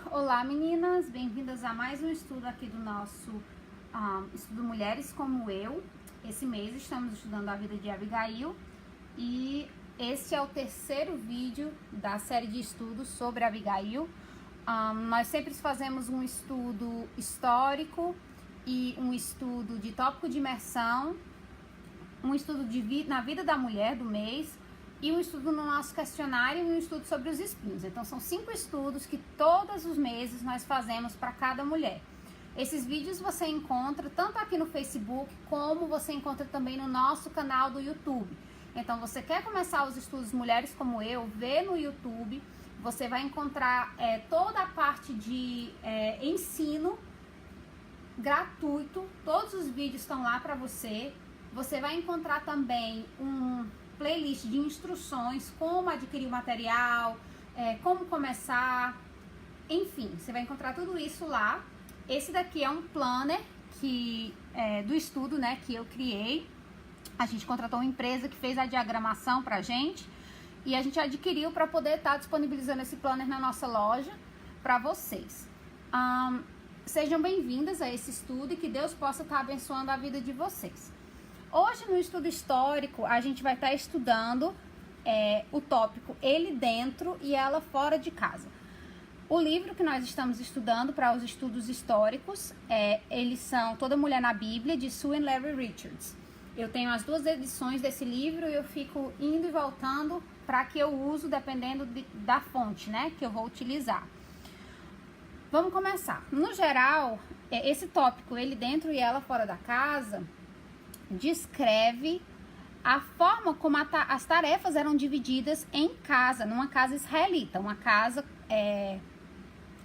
Olá meninas, bem-vindas a mais um estudo aqui do nosso estudo Mulheres Como Eu. Esse mês estamos estudando a vida de Abigail e este é o terceiro vídeo da série de estudos sobre Abigail. Nós sempre fazemos um estudo histórico e um estudo de tópico de imersão, um estudo na vida da mulher do mês e um estudo no nosso questionário e um estudo sobre os espinhos. Então são 5 estudos que todos os meses nós fazemos para cada mulher. Esses vídeos você encontra tanto aqui no Facebook como você encontra também no nosso canal do YouTube. Então você quer começar os estudos Mulheres Como Eu, vê no YouTube, você vai encontrar toda a parte de ensino gratuito, todos os vídeos estão lá para você. Você vai encontrar também um playlist de instruções, como adquirir o material, como começar, enfim, você vai encontrar tudo isso lá. Esse daqui é um planner do estudo, né, que eu criei. A gente contratou uma empresa que fez a diagramação pra gente e a gente adquiriu para poder estar disponibilizando esse planner na nossa loja para vocês. Sejam bem-vindas a esse estudo e que Deus possa estar abençoando a vida de vocês. Hoje, no estudo histórico, a gente vai estar estudando o tópico Ele Dentro e Ela Fora de Casa. O livro que nós estamos estudando para os estudos históricos, eles são Toda Mulher na Bíblia, de Sue and Larry Richards. Eu tenho as 2 edições desse livro e eu fico indo e voltando para que eu uso, dependendo da fonte, né, que eu vou utilizar. Vamos começar. No geral, esse tópico Ele Dentro e Ela Fora da Casa descreve a forma como as tarefas eram divididas em casa, numa casa israelita, uma casa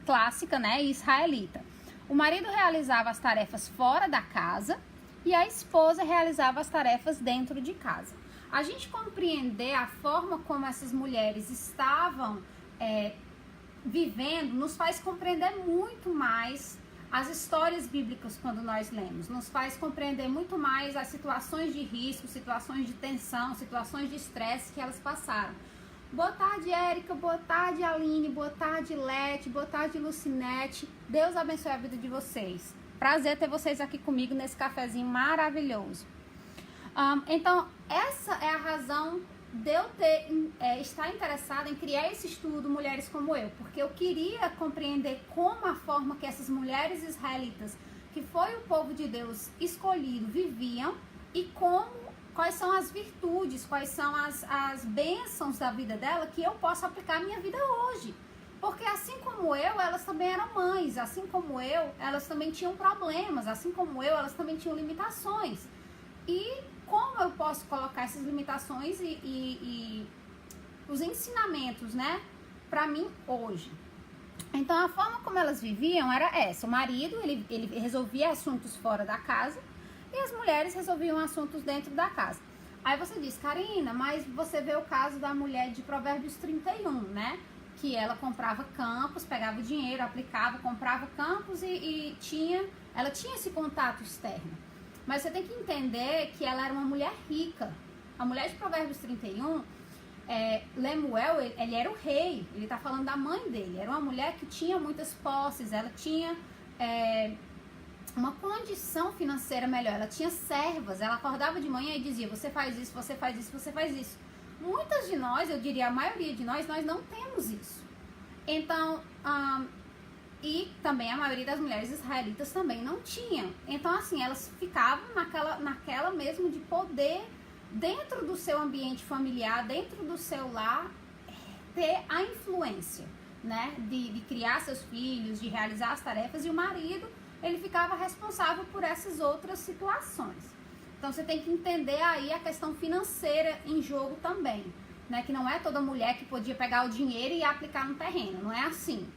clássica, né, israelita. O marido realizava as tarefas fora da casa e a esposa realizava as tarefas dentro de casa. A gente compreender a forma como essas mulheres estavam vivendo nos faz compreender muito mais as histórias bíblicas quando nós lemos, nos faz compreender muito mais as situações de risco, situações de tensão, situações de estresse que elas passaram. Boa tarde, Érica, boa tarde, Aline, boa tarde, Lete, boa tarde, Lucinete. Deus abençoe a vida de vocês. Prazer ter vocês aqui comigo nesse cafezinho maravilhoso. Então, essa é a razão de eu estar interessada em criar esse estudo Mulheres Como Eu, porque eu queria compreender como a forma que essas mulheres israelitas, que foi o povo de Deus escolhido, viviam e quais são as virtudes, quais são as bênçãos da vida dela que eu posso aplicar à minha vida hoje. Porque assim como eu, elas também eram mães, assim como eu, elas também tinham problemas, assim como eu, elas também tinham limitações. E como eu posso colocar essas limitações e os ensinamentos, né, para mim hoje. Então, a forma como elas viviam era essa. O marido, ele resolvia assuntos fora da casa e as mulheres resolviam assuntos dentro da casa. Aí você diz, Karina, mas você vê o caso da mulher de Provérbios 31, né? Que ela comprava campos, pegava o dinheiro, aplicava, comprava campos e ela tinha esse contato externo. Mas você tem que entender que ela era uma mulher rica. A mulher de Provérbios 31, Lemuel, ele era o rei. Ele está falando da mãe dele. Era uma mulher que tinha muitas posses. Ela tinha uma condição financeira melhor. Ela tinha servas. Ela acordava de manhã e dizia, você faz isso, você faz isso, você faz isso. Muitas de nós, eu diria a maioria de nós não temos isso. Então, e também a maioria das mulheres israelitas também não tinham. Então, assim, elas ficavam naquela mesmo de poder, dentro do seu ambiente familiar, dentro do seu lar, ter a influência, né? De criar seus filhos, de realizar as tarefas. E o marido, ele ficava responsável por essas outras situações. Então, você tem que entender aí a questão financeira em jogo também, né? Que não é toda mulher que podia pegar o dinheiro e aplicar no terreno. Não é assim.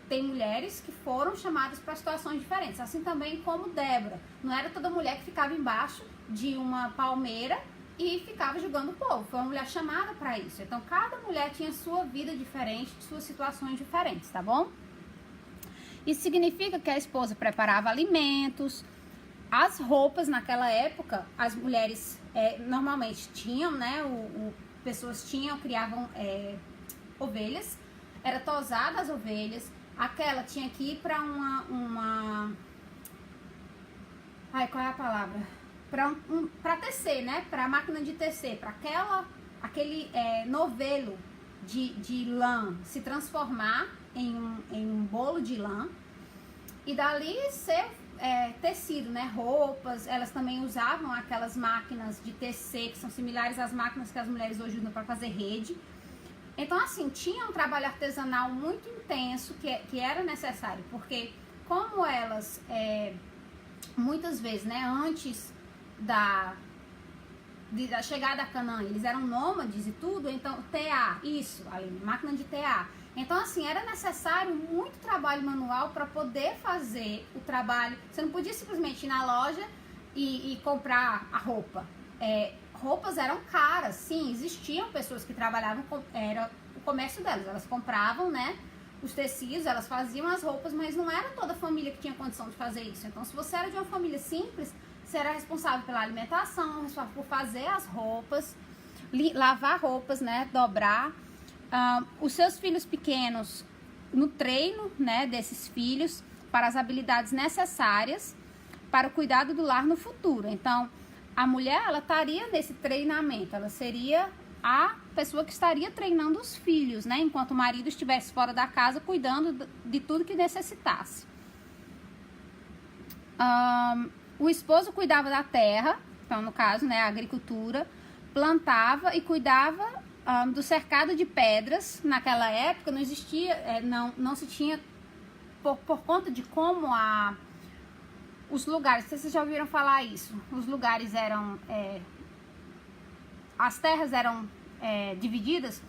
Tem mulheres que foram chamadas para situações diferentes, assim também como Débora. Não era toda mulher que ficava embaixo de uma palmeira e ficava julgando o povo. Foi uma mulher chamada para isso. Então, cada mulher tinha sua vida diferente, suas situações diferentes, tá bom? Isso significa que a esposa preparava alimentos, as roupas naquela época, as mulheres normalmente tinham, né? Pessoas criavam ovelhas. era tosar das ovelhas, aquela tinha que ir para ai, qual é a palavra? Para tecer, né? Para a máquina de tecer, para aquele novelo de lã se transformar em um bolo de lã e dali ser tecido, né? Roupas. Elas também usavam aquelas máquinas de tecer que são similares às máquinas que as mulheres hoje usam para fazer rede. Então, assim, tinha um trabalho artesanal muito intenso que era necessário, porque como elas, muitas vezes, né, antes da chegada a Canaã, eles eram nômades e tudo, então, isso, ali, máquina de tear. Então, assim, era necessário muito trabalho manual para poder fazer o trabalho. Você não podia simplesmente ir na loja e comprar a roupa. Roupas eram caras, sim, existiam pessoas que trabalhavam, era o comércio delas, elas compravam, né, os tecidos, elas faziam as roupas, mas não era toda a família que tinha condição de fazer isso. Então, se você era de uma família simples, você era responsável pela alimentação, responsável por fazer as roupas, lavar roupas, né, dobrar. Os seus filhos pequenos, no treino, né, desses filhos, para as habilidades necessárias para o cuidado do lar no futuro. Então, a mulher, ela estaria nesse treinamento, ela seria a pessoa que estaria treinando os filhos, né? Enquanto o marido estivesse fora da casa, cuidando de tudo que necessitasse. O esposo cuidava da terra, então, no caso, né, a agricultura, plantava e cuidava do cercado de pedras. Naquela época não existia, não se tinha, por conta de como os lugares, vocês já ouviram falar isso, os lugares eram, as terras eram divididas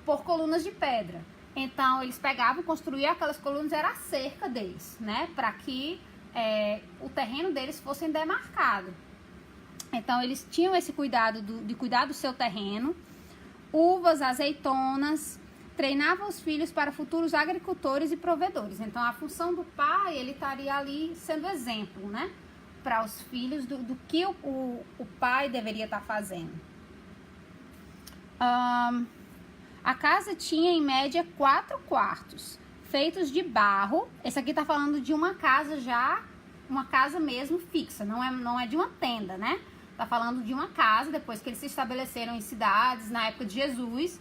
por colunas de pedra. Então, eles pegavam, construíam aquelas colunas, era a cerca deles, né, para que o terreno deles fosse demarcado. Então, eles tinham esse cuidado de cuidar do seu terreno, uvas, azeitonas, treinavam os filhos para futuros agricultores e provedores. Então, a função do pai, ele estaria ali sendo exemplo, né, para os filhos do que o pai deveria estar fazendo. A casa tinha, em média, 4 quartos, feitos de barro. Esse aqui tá falando de uma casa já, uma casa mesmo fixa, não é de uma tenda, né? Tá falando de uma casa, depois que eles se estabeleceram em cidades, na época de Jesus,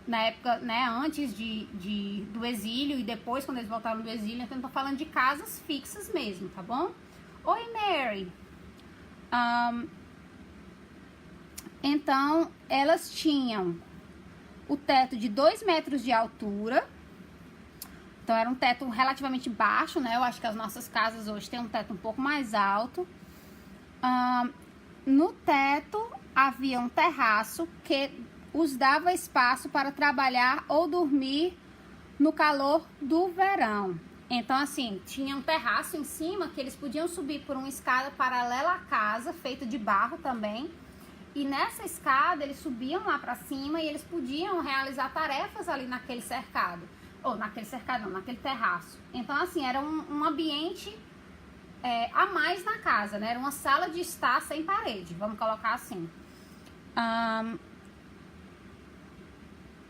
na época, né, antes do exílio e depois, quando eles voltaram do exílio. Então, tô falando de casas fixas mesmo, tá bom? Oi, Mary! Então, elas tinham o teto de 2 metros de altura. Então, era um teto relativamente baixo, né? Eu acho que as nossas casas hoje têm um teto um pouco mais alto. No teto, havia um terraço que os dava espaço para trabalhar ou dormir no calor do verão. Então, assim, tinha um terraço em cima que eles podiam subir por uma escada paralela à casa, feita de barro também. E nessa escada, eles subiam lá para cima e eles podiam realizar tarefas ali naquele cercado. Ou naquele cercado não, naquele terraço. Então, assim, era um ambiente a mais na casa, né? Era uma sala de estar sem parede, vamos colocar assim.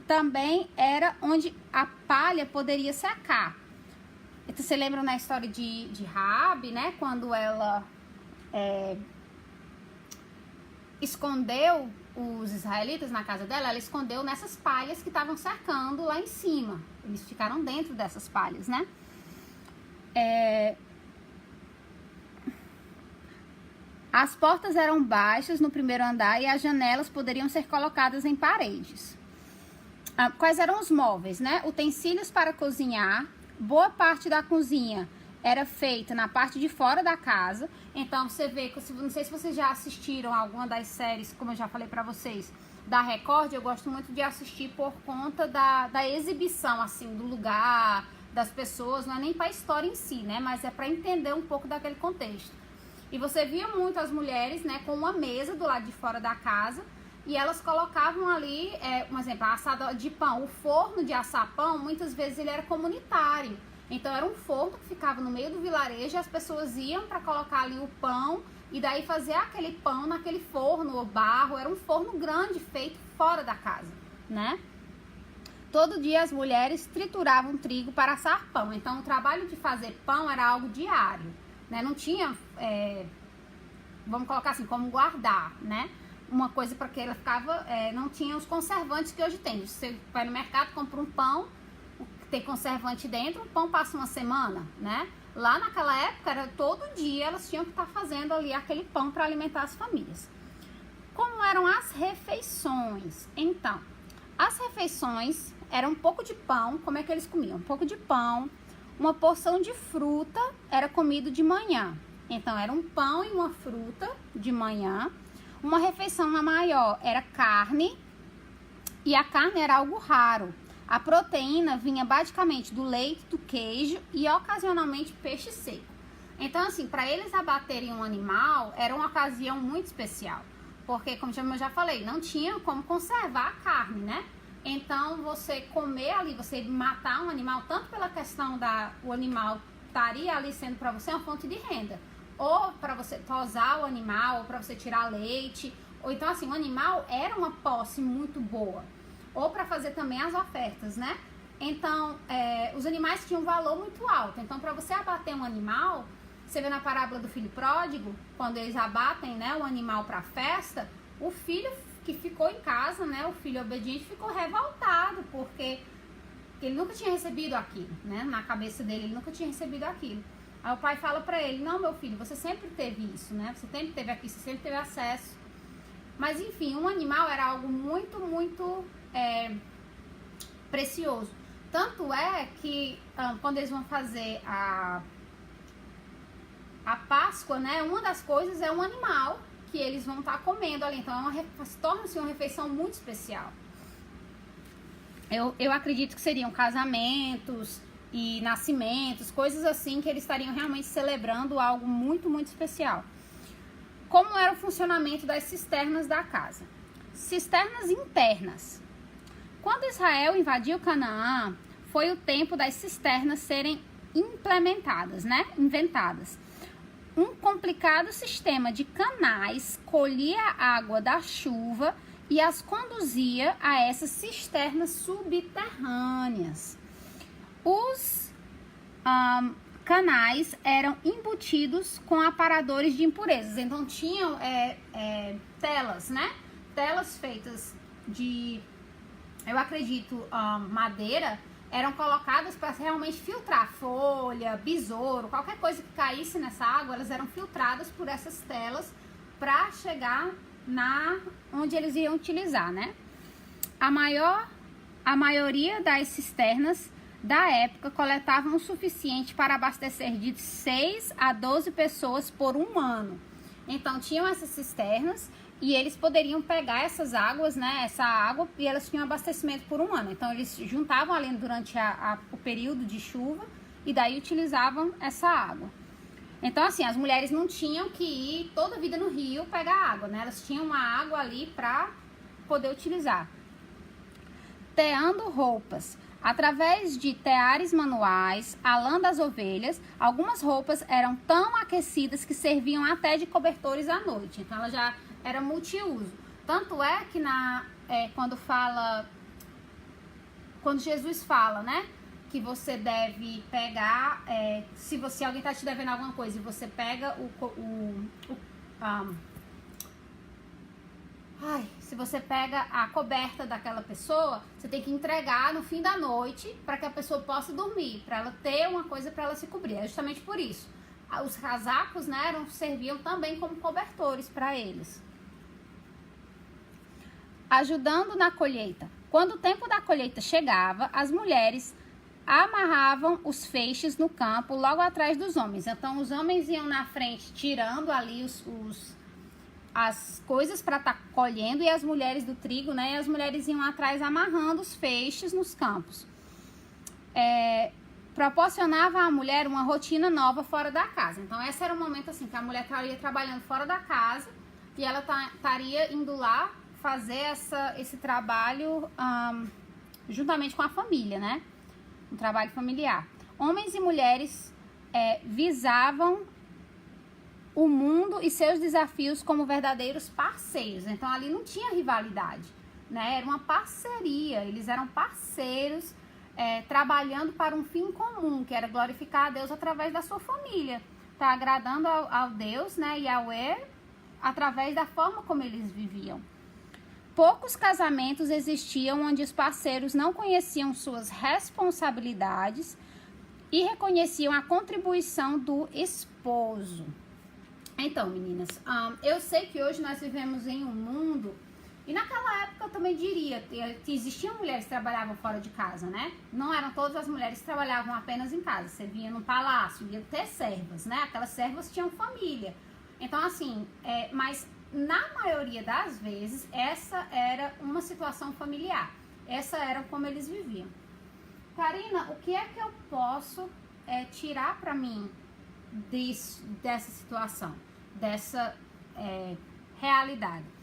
Também era onde a palha poderia secar. Então, você lembra na história de Raabe, né? Quando ela escondeu os israelitas na casa dela, ela escondeu nessas palhas que estavam cercando lá em cima. Eles ficaram dentro dessas palhas, né? As portas eram baixas no primeiro andar e as janelas poderiam ser colocadas em paredes. Quais eram os móveis, né? Utensílios para cozinhar. Boa parte da cozinha era feita na parte de fora da casa. Então, você vê, não sei se vocês já assistiram alguma das séries, como eu já falei pra vocês, da Record. Eu gosto muito de assistir por conta da exibição, assim, do lugar, das pessoas. Não é nem pra história em si, né? Mas é pra entender um pouco daquele contexto. E você via muito as mulheres, né, com uma mesa do lado de fora da casa. E elas colocavam ali, um exemplo, a assada de pão. O forno de assar pão, muitas vezes ele era comunitário. Então, era um forno que ficava no meio do vilarejo, e as pessoas iam para colocar ali o pão e daí fazer aquele pão naquele forno ou barro. Era um forno grande feito fora da casa, né? todo dia as mulheres trituravam trigo para assar pão. Então, o trabalho de fazer pão era algo diário, né? Não tinha, vamos colocar assim, como guardar, né? Uma coisa para que ela ficava, não tinha os conservantes que hoje tem. Você vai no mercado, compra um pão, tem conservante dentro, o pão passa uma semana, né? Lá naquela época, era todo dia elas tinham que estar fazendo ali aquele pão para alimentar as famílias. Como eram as refeições? Então, as refeições eram um pouco de pão. Como é que eles comiam? Um pouco de pão, uma porção de fruta era comido de manhã. Então, era um pão e uma fruta de manhã. Uma refeição maior era carne, e a carne era algo raro. A proteína vinha basicamente do leite, do queijo e ocasionalmente peixe seco. Então, assim, para eles abaterem um animal, era uma ocasião muito especial. Porque, como eu já falei, não tinha como conservar a carne, né? Então, você comer ali, você matar um animal, tanto pela questão o animal estaria ali sendo para você uma fonte de renda, ou para você tosar o animal, ou para você tirar leite, ou então, assim, o animal era uma posse muito boa, ou para fazer também as ofertas, né? Então, os animais tinham um valor muito alto. Então, para você abater um animal, você vê na parábola do filho pródigo, quando eles abatem, né, o animal para a festa, o filho que ficou em casa, né, o filho obediente, ficou revoltado, porque ele nunca tinha recebido aquilo, né, na cabeça dele, ele nunca tinha recebido aquilo. Aí o pai fala para ele: não, meu filho, você sempre teve isso, né, você sempre teve aqui, você sempre teve acesso. Mas, enfim, um animal era algo muito, muito precioso. Tanto é que quando eles vão fazer a Páscoa, né, uma das coisas é um animal que eles vão estar comendo ali. Então, torna-se uma refeição muito especial. Eu acredito que seriam casamentos e nascimentos, coisas assim, que eles estariam realmente celebrando algo muito, muito especial. Como era o funcionamento das cisternas da casa? Cisternas internas. Quando Israel invadiu Canaã, foi o tempo das cisternas serem implementadas, né? Inventadas. Um complicado sistema de canais colhia a água da chuva e as conduzia a essas cisternas subterrâneas. Os canais eram embutidos com aparadores de impurezas. Então, tinham telas, né? Telas feitas de, eu acredito, madeira, eram colocadas para realmente filtrar folha, besouro, qualquer coisa que caísse nessa água, elas eram filtradas por essas telas para chegar onde eles iam utilizar, né? A maioria das cisternas da época coletavam o suficiente para abastecer de 6 a 12 pessoas por um ano. Então, tinham essas cisternas e eles poderiam pegar essas águas, né, essa água, e elas tinham abastecimento por um ano. Então, eles juntavam ali durante o período de chuva e daí utilizavam essa água. Então, assim, as mulheres não tinham que ir toda a vida no rio pegar água, né? Elas tinham uma água ali para poder utilizar. Teando roupas. Através de teares manuais, a lã das ovelhas, algumas roupas eram tão aquecidas que serviam até de cobertores à noite. Então, ela já era multiuso. Tanto é que quando Jesus fala, né, que você deve pegar, se alguém está te devendo alguma coisa e você pega se você pega a coberta daquela pessoa, você tem que entregar no fim da noite para que a pessoa possa dormir, para ela ter uma coisa para ela se cobrir. É justamente por isso. Os casacos, né, serviam também como cobertores para eles. Ajudando na colheita. Quando o tempo da colheita chegava, as mulheres amarravam os feixes no campo logo atrás dos homens. Então, os homens iam na frente tirando ali as coisas para estar colhendo, e as mulheres do trigo, né? E as mulheres iam atrás amarrando os feixes nos campos. Proporcionava à mulher uma rotina nova fora da casa. Então, esse era o momento assim que a mulher estaria trabalhando fora da casa e ela estaria indo lá fazer esse trabalho juntamente com a família, né? Um trabalho familiar. Homens e mulheres visavam o mundo e seus desafios como verdadeiros parceiros. Então, ali não tinha rivalidade. né? Era uma parceria, eles eram parceiros, trabalhando para um fim comum, que era glorificar a Deus através da sua família, tá agradando ao Deus, né, Yahweh, através da forma como eles viviam. Poucos casamentos existiam onde os parceiros não conheciam suas responsabilidades e reconheciam a contribuição do esposo. Então, meninas, eu sei que hoje nós vivemos em um mundo, e naquela época eu também diria que existiam mulheres que trabalhavam fora de casa, né? Não eram todas as mulheres que trabalhavam apenas em casa. Você vinha num palácio, ia ter servas, né? Aquelas servas tinham família. Então, assim, mas na maioria das vezes, essa era uma situação familiar. Essa era como eles viviam. Karina, o que é que eu posso tirar para mim dessa situação, dessa realidade?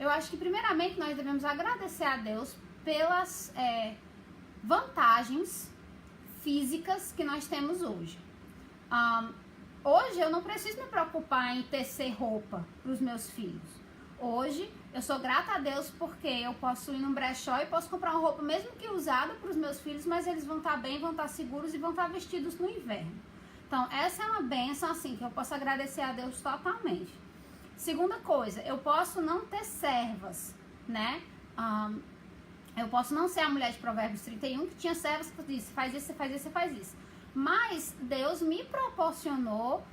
Eu acho que primeiramente nós devemos agradecer a Deus pelas vantagens físicas que nós temos hoje. Hoje eu não preciso me preocupar em tecer roupa para os meus filhos. Hoje eu sou grata a Deus porque eu posso ir num brechó e posso comprar uma roupa mesmo que usada para os meus filhos, mas eles vão estar bem, vão estar seguros e vão estar vestidos no inverno. Então essa é uma bênção assim que eu posso agradecer a Deus totalmente. Segunda coisa, eu posso não ter servas, né? Eu posso não ser a mulher de Provérbios 31 que tinha servas que disse, faz isso, você faz isso, você faz isso. Mas Deus me proporcionou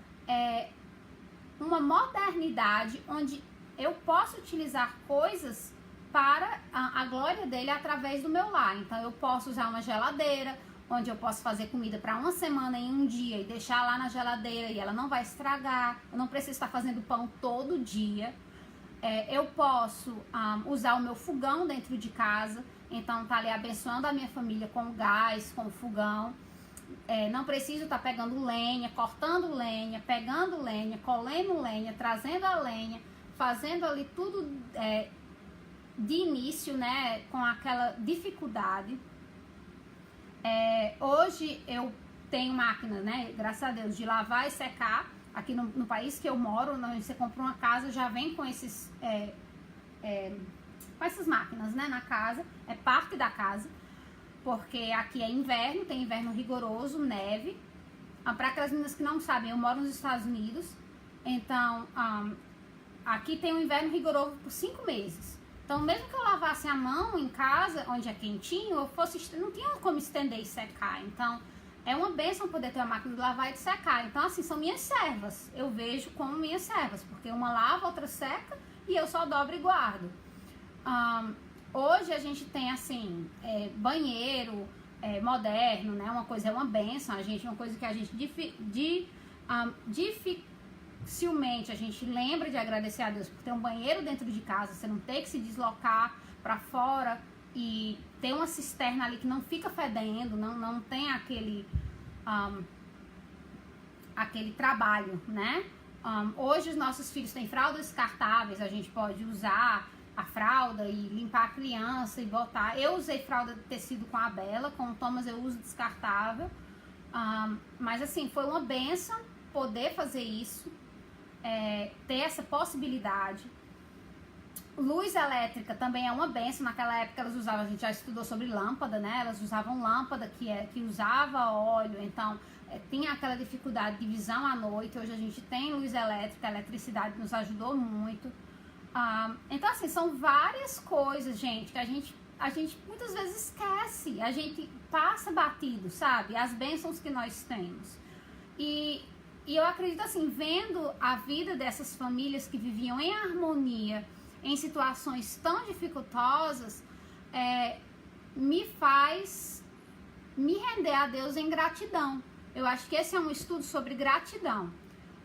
uma modernidade onde eu posso utilizar coisas para a glória dele através do meu lar. Então eu posso usar uma geladeira, onde eu posso fazer comida para uma semana em um dia e deixar lá na geladeira e ela não vai estragar. Eu não preciso estar fazendo pão todo dia. Eu posso usar o meu fogão dentro de casa, então tá ali abençoando a minha família com o gás, com o fogão. Não preciso estar pegando lenha, cortando lenha, pegando lenha, colhendo lenha, trazendo a lenha, fazendo ali tudo de início, né, com aquela dificuldade. Hoje eu tenho máquina, né, graças a Deus, de lavar e secar. Aqui no país que eu moro, você compra uma casa, já vem com com essas máquinas, né, na casa, é parte da casa, porque aqui é inverno, tem inverno rigoroso, neve. Para aquelas meninas que não sabem, eu moro nos Estados Unidos, então aqui tem um inverno rigoroso por 5 meses. Então, mesmo que eu lavasse a mão em casa, onde é quentinho, não tinha como estender e secar. Então, é uma bênção poder ter uma máquina de lavar e de secar. Então, assim, são minhas servas. Eu vejo como minhas servas, porque uma lava, outra seca e eu só dobro e guardo. Hoje a gente tem, assim, banheiro moderno, né? Uma coisa é uma bênção, uma coisa que a gente dificilmente a gente lembra de agradecer a Deus por ter um banheiro dentro de casa, você não ter que se deslocar para fora e ter uma cisterna ali que não fica fedendo, não tem aquele trabalho, né? Hoje os nossos filhos têm fraldas descartáveis, a gente pode usar a fralda e limpar a criança e botar. Eu usei fralda de tecido com a Bela, com o Thomas eu uso descartável, mas assim, foi uma bênção poder fazer isso. Ter essa possibilidade. Luz elétrica também é uma bênção. Naquela época elas usavam, a gente já estudou sobre lâmpada, né? Elas usavam lâmpada que usava óleo, então tinha aquela dificuldade de visão à noite. Hoje a gente tem luz elétrica, a eletricidade nos ajudou muito. Então assim, são várias coisas, gente, que a gente muitas vezes esquece, a gente passa batido, sabe? As bênçãos que nós temos. E eu acredito assim, vendo a vida dessas famílias que viviam em harmonia, em situações tão dificultosas, me faz me render a Deus em gratidão. Eu acho que esse é um estudo sobre gratidão,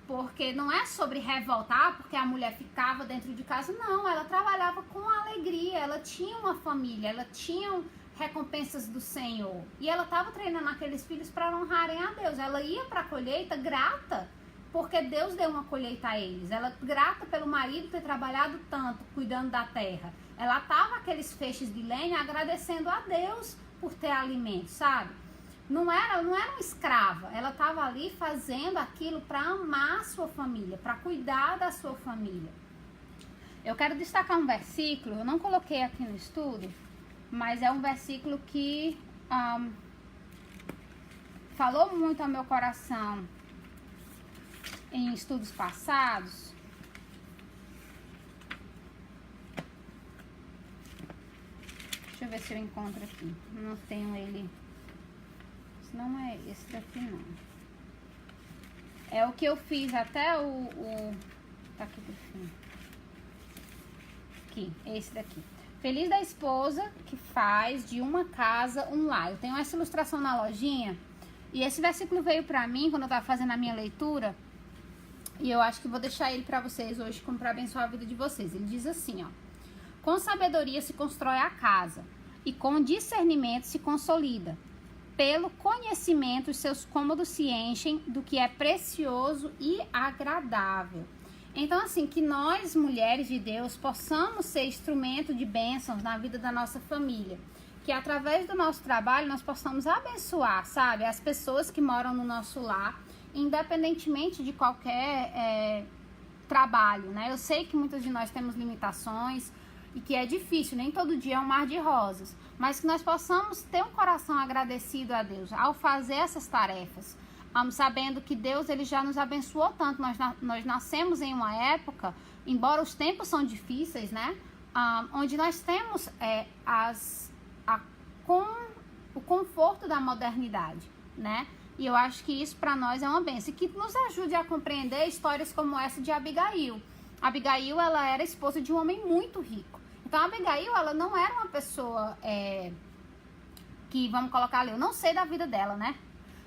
porque não é sobre revoltar porque a mulher ficava dentro de casa, não, ela trabalhava com alegria, ela tinha uma família, ela tinha recompensas do Senhor. E ela estava treinando aqueles filhos para honrarem a Deus. Ela ia para a colheita grata, porque Deus deu uma colheita a eles. Ela grata pelo marido ter trabalhado tanto, cuidando da terra. Ela estava aqueles feixes de lenha agradecendo a Deus por ter alimento, sabe? Não era uma escrava. Ela estava ali fazendo aquilo para amar a sua família, para cuidar da sua família. Eu quero destacar um versículo, eu não coloquei aqui no estudo, mas é um versículo que falou muito ao meu coração em estudos passados. Deixa eu ver se eu encontro aqui. Não tenho ele. Não é esse daqui, não. É o que eu fiz até tá aqui pro fim. Aqui, esse daqui. Feliz da esposa que faz de uma casa um lar. Eu tenho essa ilustração na lojinha. E esse versículo veio pra mim quando eu tava fazendo a minha leitura. E eu acho que vou deixar ele pra vocês hoje como pra abençoar a vida de vocês. Ele diz assim, ó. Com sabedoria se constrói a casa, e com discernimento se consolida. Pelo conhecimento, os seus cômodos se enchem do que é precioso e agradável. Então, assim, que nós, mulheres de Deus, possamos ser instrumento de bênçãos na vida da nossa família. Que através do nosso trabalho nós possamos abençoar, sabe, as pessoas que moram no nosso lar, independentemente de qualquer trabalho, né? Eu sei que muitas de nós temos limitações, e que é difícil, nem todo dia é um mar de rosas, mas que nós possamos ter um coração agradecido a Deus ao fazer essas tarefas, sabendo que Deus ele já nos abençoou tanto. Nós nascemos em uma época, embora os tempos são difíceis, né, onde nós temos o conforto da modernidade, né, e eu acho que isso para nós é uma bênção, e que nos ajude a compreender histórias como essa de Abigail. Abigail, ela era esposa de um homem muito rico. Então, a Abigail, ela não era uma pessoa que, vamos colocar ali, eu não sei da vida dela, né?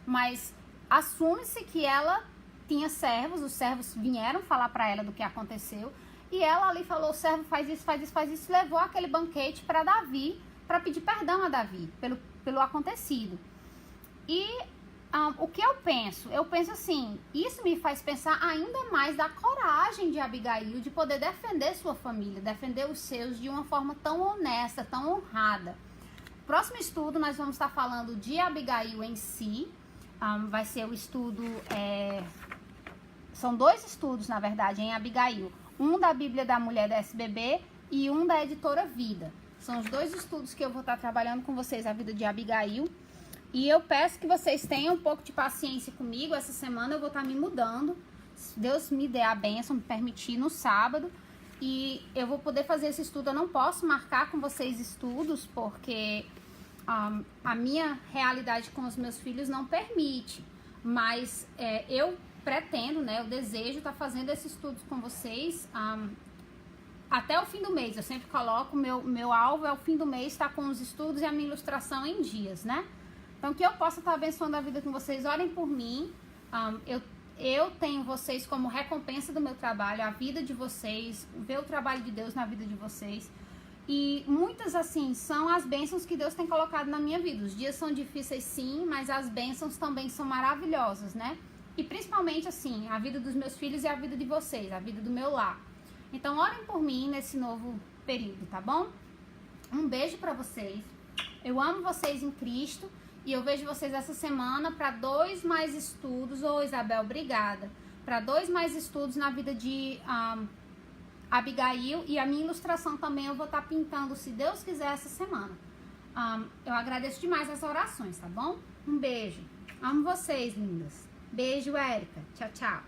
Mas assume-se que ela tinha servos, os servos vieram falar pra ela do que aconteceu, e ela ali falou, o servo faz isso, faz isso, faz isso, levou aquele banquete para Davi, para pedir perdão a Davi pelo acontecido. E o que eu penso? Eu penso assim, isso me faz pensar ainda mais da coragem de Abigail de poder defender sua família, defender os seus de uma forma tão honesta, tão honrada. Próximo estudo nós vamos estar falando de Abigail em si, vai ser o estudo, são 2 estudos na verdade em Abigail, um da Bíblia da Mulher da SBB e um da Editora Vida. São os 2 estudos que eu vou estar trabalhando com vocês, a vida de Abigail. E eu peço que vocês tenham um pouco de paciência comigo. Essa semana eu vou estar me mudando. Se Deus me der a bênção, me permitir, no sábado. E eu vou poder fazer esse estudo. Eu não posso marcar com vocês estudos, porque a minha realidade com os meus filhos não permite. Mas eu pretendo, né? Eu desejo estar fazendo esses estudos com vocês até o fim do mês. Eu sempre coloco, meu alvo é o fim do mês, estar com os estudos e a minha ilustração em dias, né? Então, que eu possa estar abençoando a vida com vocês. Orem por mim. Eu tenho vocês como recompensa do meu trabalho, a vida de vocês, ver o trabalho de Deus na vida de vocês. E muitas, assim, são as bênçãos que Deus tem colocado na minha vida. Os dias são difíceis, sim, mas as bênçãos também são maravilhosas, né? E principalmente, assim, a vida dos meus filhos e a vida de vocês, a vida do meu lar. Então, orem por mim nesse novo período, tá bom? Um beijo pra vocês. Eu amo vocês em Cristo. E eu vejo vocês essa semana para 2 mais estudos. Ô, Isabel, obrigada. Para 2 mais estudos na vida de Abigail. E a minha ilustração também eu vou estar pintando, se Deus quiser, essa semana. Eu agradeço demais as orações, tá bom? Um beijo. Amo vocês, lindas. Beijo, Érica. Tchau, tchau.